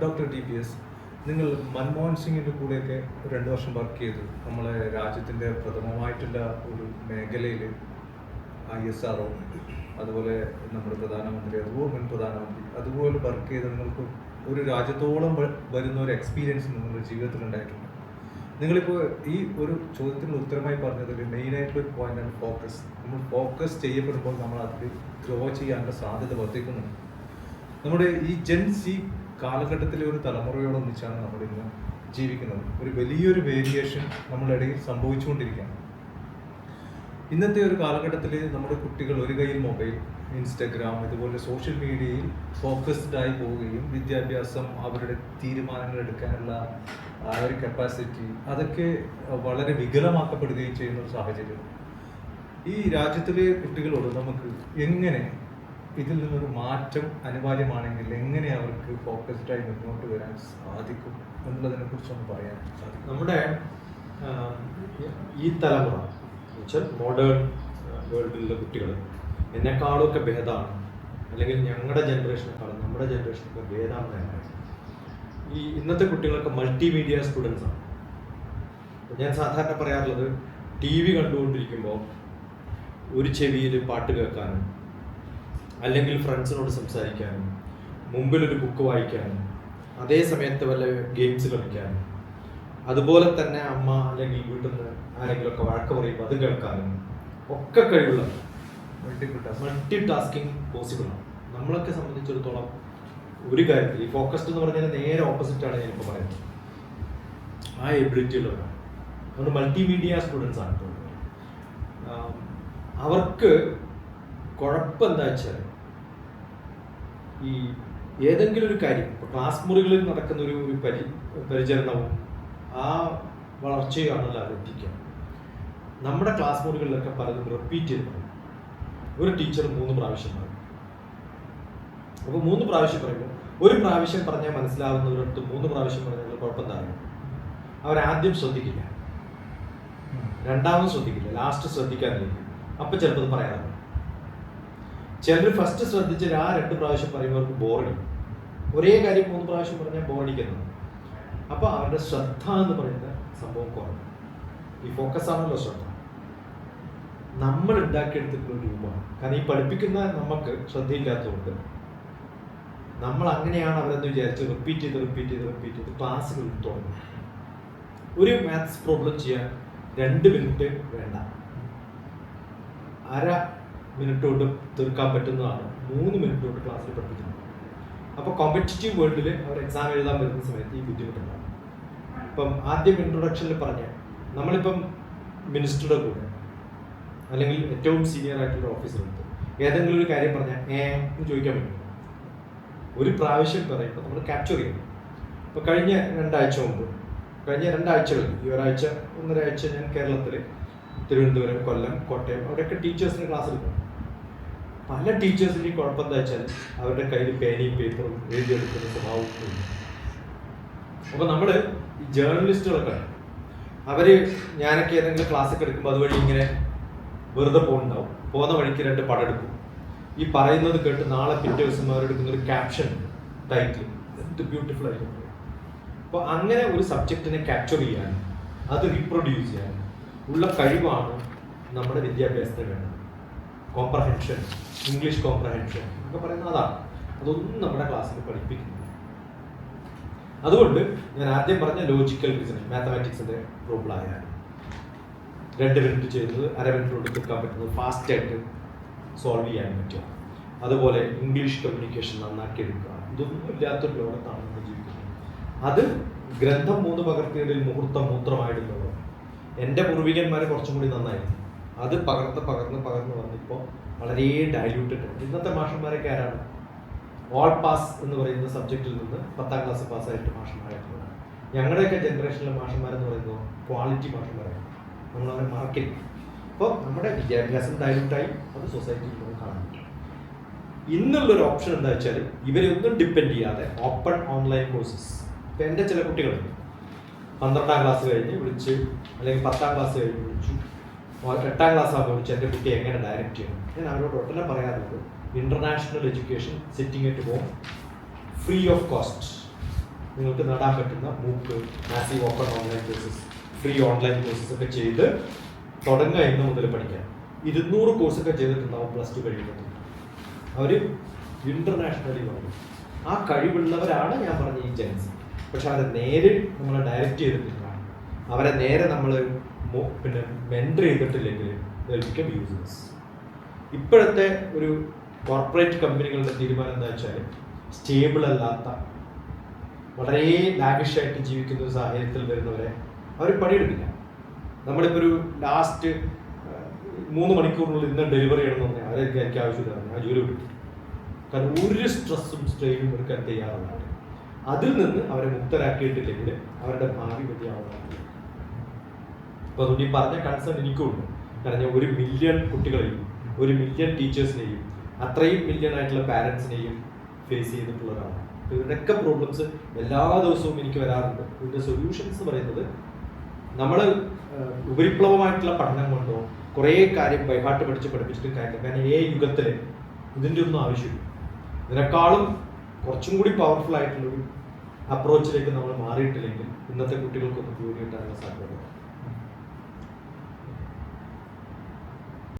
Doctor DPS, നിങ്ങൾ മൻമോഹൻ സിംഗിൻ്റെ കൂടെയൊക്കെ 2 വർഷം വർക്ക് ചെയ്തു. നമ്മളെ രാജ്യത്തിൻ്റെ പ്രഥമമായിട്ടുള്ള ഒരു മേഖലയിൽ ISRO, അതുപോലെ നമ്മുടെ പ്രധാനമന്ത്രി, അതുപോലെ മുൻ പ്രധാനമന്ത്രി, അതുപോലെ വർക്ക് ചെയ്ത് നിങ്ങൾക്ക് ഒരു രാജ്യത്തോളം വരുന്ന ഒരു എക്സ്പീരിയൻസ് നിങ്ങളുടെ ജീവിതത്തിൽ ഉണ്ടായിട്ടുണ്ട്. നിങ്ങളിപ്പോൾ ഈ ഒരു ചോദ്യത്തിന് ഉത്തരമായി പറഞ്ഞതിൽ മെയിനായിട്ടുള്ളൊരു പോയിൻ്റാണ് ഫോക്കസ്. നമ്മൾ ഫോക്കസ് ചെയ്യപ്പെടുമ്പോൾ നമ്മൾ അതിൽ ഗ്രോ ചെയ്യാനുള്ള സാധ്യത വർദ്ധിക്കുന്നുണ്ട്. നമ്മുടെ ഈ ജെൻ-Z കാലഘട്ടത്തിലെ ഒരു തലമുറയോടൊന്നിച്ചാണ് നമ്മളിന്ന് ജീവിക്കുന്നത്. ഒരു വലിയൊരു വേരിയേഷൻ നമ്മളുടെ ഇടയിൽ സംഭവിച്ചുകൊണ്ടിരിക്കുകയാണ്. ഇന്നത്തെ ഒരു കാലഘട്ടത്തിൽ നമ്മുടെ കുട്ടികൾ ഒരു കയ്യിൽ മൊബൈൽ, ഇൻസ്റ്റഗ്രാം, ഇതുപോലെ സോഷ്യൽ മീഡിയയിൽ ഫോക്കസ്ഡ് ആയി പോവുകയും വിദ്യാഭ്യാസം, അവരുടെ തീരുമാനങ്ങൾ എടുക്കാനുള്ള ആ ഒരു കപ്പാസിറ്റി അതൊക്കെ വളരെ വികലമാക്കപ്പെടുകയും ചെയ്യുന്ന ഒരു സാഹചര്യം. ഈ രാജ്യത്തിലെ കുട്ടികളോട് നമുക്ക് എങ്ങനെ ഇതിൽ നിന്നൊരു മാറ്റം അനിവാര്യമാണെങ്കിൽ എങ്ങനെ അവർക്ക് ഫോക്കസ്ഡായി മുന്നോട്ട് വരാൻ സാധിക്കും എന്നുള്ളതിനെ കുറിച്ചൊന്ന് പറയാൻ സാധിക്കും. നമ്മുടെ ഈ തലമുറ വെച്ചാൽ മോഡേൺ വേൾഡിലുള്ള കുട്ടികൾ എന്നെക്കാളൊക്കെ ഭേദമാണ്, അല്ലെങ്കിൽ ഞങ്ങളുടെ ജനറേഷനേക്കാളും നമ്മുടെ ജനറേഷനൊക്കെ ഭേദമാണെന്ന് ഈ ഇന്നത്തെ കുട്ടികളൊക്കെ മൾട്ടിമീഡിയ സ്റ്റുഡൻസ് ആണ്. ഞാൻ സാധാരണ പറയാറുള്ളത്, TV കണ്ടുകൊണ്ടിരിക്കുമ്പോൾ ഒരു ചെവിയിൽ പാട്ട് കേൾക്കാനും, അല്ലെങ്കിൽ ഫ്രണ്ട്സിനോട് സംസാരിക്കാനും, മുമ്പിലൊരു ബുക്ക് വായിക്കാനും, അതേ സമയത്ത് വല്ല ഗെയിംസ് കളിക്കാനും, അതുപോലെ തന്നെ അമ്മ അല്ലെങ്കിൽ വീട്ടിൽ നിന്ന് ആരെങ്കിലുമൊക്കെ വഴക്ക് പറയുമ്പോൾ അത് കേൾക്കാനും ഒക്കെ കഴിവുള്ള മൾട്ടി ടാസ്കിങ് പോസിബിൾ ആണ്. നമ്മളൊക്കെ സംബന്ധിച്ചിടത്തോളം ഒരു കാര്യത്തിൽ ഈ ഫോക്കസ്ഡ് എന്ന് പറഞ്ഞാൽ നേരെ ഓപ്പോസിറ്റാണ് ഞാനിപ്പോൾ പറയുന്നത്. ആ എബിലിറ്റി ഉള്ളവരാണ്. അതുകൊണ്ട് മൾട്ടിമീഡിയ സ്റ്റുഡൻസ് ആണ്. അവർക്ക് കുഴപ്പം എന്താ വെച്ചാൽ ഈ ഏതെങ്കിലും ഒരു കാര്യം, ഇപ്പോൾ ക്ലാസ് മുറികളിൽ നടക്കുന്ന ഒരു പരിചരണവും ആ വളർച്ചയാണല്ലോ എത്തിക്കുക. നമ്മുടെ ക്ലാസ് മുറികളിലൊക്കെ പലതും റിപ്പീറ്റ് ചെയ്ത് പറയും. ഒരു ടീച്ചർ 3 പ്രാവശ്യം പറയും. അപ്പോൾ 3 പ്രാവശ്യം പറയുമ്പോൾ ഒരു പ്രാവശ്യം പറഞ്ഞാൽ മനസ്സിലാവുന്നവരടുത്ത് 3 പ്രാവശ്യം പറഞ്ഞാൽ കുഴപ്പം എന്താണ്? അവരാദ്യം ശ്രദ്ധിക്കില്ല, രണ്ടാമത് ശ്രദ്ധിക്കില്ല, ലാസ്റ്റ് ശ്രദ്ധിക്കാനില്ല. അപ്പം ചിലപ്പോൾ പറയാറുണ്ട്. ചിലർ ഫസ്റ്റ് ശ്രദ്ധിച്ച് ആ 2 പ്രാവശ്യം പറയുന്നവർക്ക് ബോറടിക്കും. ഒരേ കാര്യം 3 പ്രാവശ്യം പറഞ്ഞാൽ ബോറടിക്കുന്നത്. അപ്പോൾ അവരുടെ ശ്രദ്ധ എന്ന് പറയുന്ന സംഭവം കുറഞ്ഞു. ഈ ഫോക്കസ് ആണല്ലോ ശ്രദ്ധ. നമ്മൾ ഉണ്ടാക്കിയെടുത്തിട്ടുള്ള രൂപമാണ്. കാരണം ഈ പഠിപ്പിക്കുന്ന നമുക്ക് ശ്രദ്ധയില്ലാത്തതുകൊണ്ട് നമ്മൾ അങ്ങനെയാണ് അവരെന്ന് വിചാരിച്ച് റിപ്പീറ്റ് ചെയ്ത് ക്ലാസ്സുകൾ തുടങ്ങും. ഒരു മാത്സ് പ്രോബ്ലം ചെയ്യാൻ 2 മിനിറ്റ് വേണ്ട, അര മിനിറ്റ് കൊണ്ട് തീർക്കാൻ പറ്റുന്നതാണ് 3 മിനിറ്റ് കൊണ്ട് ക്ലാസ്സിൽ പഠിപ്പിക്കുന്നത്. അപ്പോൾ കോമ്പറ്റീറ്റീവ് വേൾഡിൽ അവർ എക്സാം എഴുതാൻ വരുന്ന സമയത്ത് ഈ ബുദ്ധിമുട്ടുണ്ടാകും. ഇപ്പം ആദ്യം ഇൻട്രൊഡക്ഷനിൽ പറഞ്ഞ നമ്മളിപ്പം മിനിസ്റ്ററുടെ കൂടെ അല്ലെങ്കിൽ ഏറ്റവും സീനിയർ ആയിട്ടുള്ള ഓഫീസറെടുത്ത് ഏതെങ്കിലും ഒരു കാര്യം പറഞ്ഞാൽ എന്ന് ചോദിക്കാൻ പറ്റും. ഒരു പ്രാവശ്യം പറയുമ്പോൾ നമ്മൾ ക്യാപ്ചർ ചെയ്യണം. ഇപ്പോൾ കഴിഞ്ഞ 2 ആഴ്ച മുമ്പ്, കഴിഞ്ഞ 2 ആഴ്ചകളിൽ, ഈ ഒരാഴ്ച 1.5 ആഴ്ച ഞാൻ കേരളത്തിൽ തിരുവനന്തപുരം, കൊല്ലം, കോട്ടയം അവിടെയൊക്കെ ടീച്ചേഴ്സിന് ക്ലാസ് എടുക്കും. പല ടീച്ചേഴ്സിൻ്റെയും കുഴപ്പം എന്താ വെച്ചാൽ അവരുടെ കയ്യിൽ പേനയും പേപ്പറും എഴുതിയെടുക്കുന്ന സ്വഭാവം ഉണ്ട്. അപ്പോൾ നമ്മൾ ഈ ജേർണലിസ്റ്റുകളൊക്കെ അവർ ഞാനൊക്കെ ഏതെങ്കിലും ക്ലാസ്സൊക്കെ എടുക്കുമ്പോൾ അതുവഴി ഇങ്ങനെ വെറുതെ പോകുന്നുണ്ടാവും. പോകുന്ന വഴിക്ക് 2 പടം എടുക്കും. ഈ പറയുന്നത് കേട്ട് നാളെ പിറ്റേ ദിവസം അവരെടുക്കുന്ന ഒരു ക്യാപ്ഷൻ, ടൈറ്റിൽ എന്ത് ബ്യൂട്ടിഫുൾ ആയിരിക്കും. അപ്പോൾ അങ്ങനെ ഒരു സബ്ജക്റ്റിനെ ക്യാപ്ചർ ചെയ്യാൻ, അത് റീപ്രൊഡ്യൂസ് ചെയ്യാൻ ഉള്ള കഴിവാണ് നമ്മുടെ വിദ്യാഭ്യാസത്തിന് വേണ്ടത്. കോംപ്രഹെൻഷൻ, ഇംഗ്ലീഷ് കോംപ്രഹെൻഷൻ ഒക്കെ പറയുന്നത് അതാണ്. അതൊന്നും നമ്മുടെ ക്ലാസ്സിൽ പഠിപ്പിക്കുന്നില്ല. അതുകൊണ്ട് ഞാൻ ആദ്യം പറഞ്ഞ ലോജിക്കൽ റീസണിങ്, മാത്തമാറ്റിക്സിൻ്റെ പ്രോബ്ലം ആയാലും 2 മിനിറ്റ് ചെയ്യുന്നത് അര മിനിറ്റ് കൊണ്ട് തീർക്കാൻ പറ്റുന്നത്, ഫാസ്റ്റായിട്ട് സോൾവ് ചെയ്യാൻ പറ്റുക. അതുപോലെ ഇംഗ്ലീഷ് കമ്മ്യൂണിക്കേഷൻ നന്നാക്കി എടുക്കുക. ഇതൊന്നും ഇല്ലാത്തൊരു ലോകത്താണ് നമ്മൾ ജീവിക്കുന്നത്. അത് ഗ്രന്ഥം 3 പകർത്തിയതിൽ മുഹൂർത്തം മൂത്രമായിട്ടുള്ളത്. എൻ്റെ പൂർവികന്മാർ കുറച്ചും കൂടി നന്നായിരുന്നു. അത് പകർന്ന് വന്നിപ്പോൾ വളരെ ഡൈല്യൂട്ടഡ്. ഇന്നത്തെ മാഷന്മാരൊക്കെ ആരാണ്? ഓൾ പാസ് എന്ന് പറയുന്ന സബ്ജക്റ്റിൽ നിന്ന് 10ാം ക്ലാസ് പാസ്സായിട്ട് മാഷന്മാരായിട്ടുള്ളത്. ഞങ്ങളുടെയൊക്കെ ജനറേഷനിലെ മാഷന്മാരെന്ന് പറയുന്നത് ക്വാളിറ്റി മാഷന്മാരാണ്. നമ്മളവരെ മറക്കില്ല. അപ്പോൾ നമ്മുടെ വിദ്യാഭ്യാസം ഡൈല്യൂട്ടായി, അത് സൊസൈറ്റിയിൽ നമുക്ക് കാണാൻ പറ്റും. ഇന്നുള്ളൊരു ഓപ്ഷൻ എന്താ വെച്ചാൽ ഇവരൊന്നും ഡിപ്പെൻഡ് ചെയ്യാതെ ഓപ്പൺ ഓൺലൈൻ കോഴ്സസ്. ഇപ്പം എൻ്റെ ചില കുട്ടികളുണ്ട് 12ാം ക്ലാസ് കഴിഞ്ഞ് വിളിച്ച്, അല്ലെങ്കിൽ 10ാം ക്ലാസ് കഴിഞ്ഞ് വിളിച്ചു, 8ാം ക്ലാസ് ആകുമ്പോൾ വിളിച്ച് എൻ്റെ കുട്ടി എങ്ങനെ ഡയറക്റ്റ് ചെയ്യണം. ഞാൻ അവരോട് ഒട്ടനെ പറയാറുള്ളത്, international education sitting at home, free of cost. നിങ്ങൾക്ക് നേടാൻ പറ്റുന്ന മൂക്ക്, massive open online courses, free online courses ഒക്കെ ചെയ്ത് തുടങ്ങുക എന്ന് മുതൽ പഠിക്കാം. 200 കോഴ്സൊക്കെ ചെയ്തിട്ടുണ്ടാവും +2 കഴിയുമ്പോൾ. അവർ ഇന്റർനാഷണലി വന്നു. ആ കഴിവുള്ളവരാണ് ഞാൻ പറഞ്ഞ ഈ ജെൻസി. പക്ഷെ അവരെ നേരെ നമ്മൾ ഡയറക്റ്റ് ചെയ്തിട്ടില്ല, അവരെ നേരെ നമ്മൾ പിന്നെ മെൻറ്റർ ചെയ്തിട്ടില്ലെങ്കിൽ ബിക്കം യൂസേഴ്സ്. ഇപ്പോഴത്തെ ഒരു കോർപ്പറേറ്റ് കമ്പനികളുടെ തീരുമാനം എന്താ വെച്ചാൽ, സ്റ്റേബിൾ അല്ലാത്ത വളരെ ലാവിഷായിട്ട് ജീവിക്കുന്ന ഒരു സാഹചര്യത്തിൽ വരുന്നവരെ അവർ പണിയെടുക്കില്ല. നമ്മളിപ്പോൾ ഒരു ലാസ്റ്റ് 3 മണിക്കൂറിനുള്ളിൽ ഇന്ന് ഡെലിവറി ചെയ്യണമെന്ന് പറഞ്ഞാൽ അവരൊക്കെ എനിക്ക് ആവശ്യമില്ല, ആ ജോലി വിട്ടു. കാരണം ഒരു സ്ട്രെസ്സും സ്ട്രെയിനും എടുക്കാൻ തയ്യാറാണ്. അതിൽ നിന്ന് അവരെ മുക്തരാക്കിയിട്ടില്ലെങ്കിൽ അവരുടെ ഭാവി വ്യതിയാവുന്നതാണ്. അപ്പോൾ അതുകൊണ്ട് ഈ പറഞ്ഞ കൺസേൺ എനിക്കുണ്ട്. കാരണം ഞാൻ 1 മില്യൺ കുട്ടികളെയും 1 മില്യൺ ടീച്ചേഴ്സിനെയും അത്രയും മില്യൺ ആയിട്ടുള്ള പാരൻസിനെയും ഫേസ് ചെയ്തിട്ടുള്ള ഒരാളാണ്. അപ്പോൾ ഇതിൻ്റെയൊക്കെ പ്രോബ്ലംസ് എല്ലാ ദിവസവും എനിക്ക് വരാറുണ്ട്. ഇതിൻ്റെ സൊല്യൂഷൻസ് പറയുന്നത് നമ്മൾ ഉപരിപ്ലവമായിട്ടുള്ള പഠനം കൊണ്ടോ കുറേ കാര്യം ബൈഹാർട്ട് പഠിപ്പിച്ചിട്ട് കാര്യമില്ല. കാരണം ഈ യുഗത്തിൽ ഇതിൻ്റെ ഒന്നും ആവശ്യമില്ല. ഇതിനേക്കാളും കുറച്ചും കൂടി പവർഫുൾ ആയിട്ടുള്ളൊരു അപ്രോച്ചിലേക്ക് നമ്മൾ മാറിയിട്ടില്ലെങ്കിൽ ഇന്നത്തെ കുട്ടികൾക്കൊന്നും ജോലി കിട്ടാനുള്ള സാധ്യത.